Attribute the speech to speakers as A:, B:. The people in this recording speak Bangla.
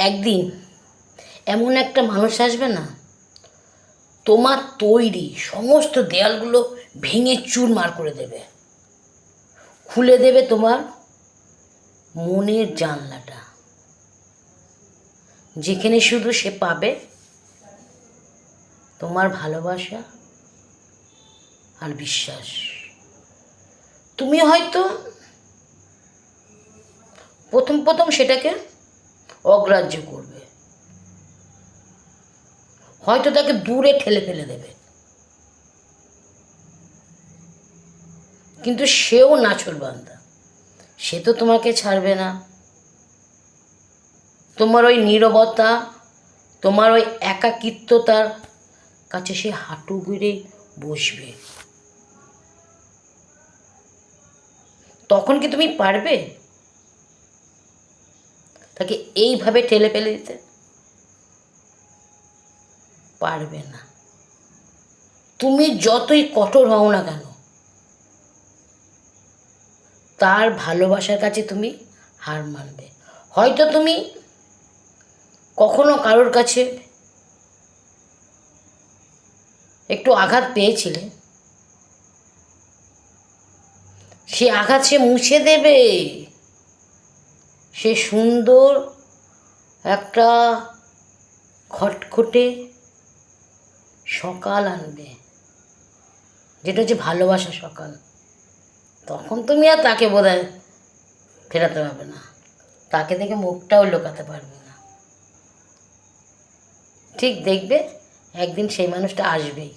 A: একদিন এমন একটা মানুষ আসবে না, তোমার তৈরি সমস্ত দেয়ালগুলো ভেঙে চুরমার করে দেবে, খুলে দেবে তোমার মনের জানলাটা, যেখানে শুধু সে পাবে তোমার ভালোবাসা আর বিশ্বাস। তুমি হয়তো প্রথম প্রথম সেটাকে অগ্রাহ্য করবে, হয়তো তাকে দূরে ঠেলে ফেলে দেবে, কিন্তু সেও নাছোড়বান্দা, সে তো তোমাকে ছাড়বে না। তোমার ওই নীরবতা, তোমার ওই একাকিত্বতার কাছে সে হাঁটু গেড়ে বসবে। তখন কি তুমি পারবে তাকে এইভাবে ঠেলে ফেলে দিতে? পারবে না। তুমি যতই কঠোর হও না কেন, তার ভালোবাসার কাছে তুমি হার মানবে। হয়তো তুমি কখনো কারোর কাছে একটু আঘাত পেয়েছিলে, সে আঘাত সে মুছে দেবে, সে সুন্দর একটা খটখটে সকাল আনবে, যেটা হচ্ছে ভালোবাসা সকাল। তখন তুমি আর তাকে বোধহয় ফেরাতে পারবে না, তাকে দেখে মুখটাও লুকাতে পারবে না। ঠিক দেখবে একদিন সেই মানুষটা আসবেই।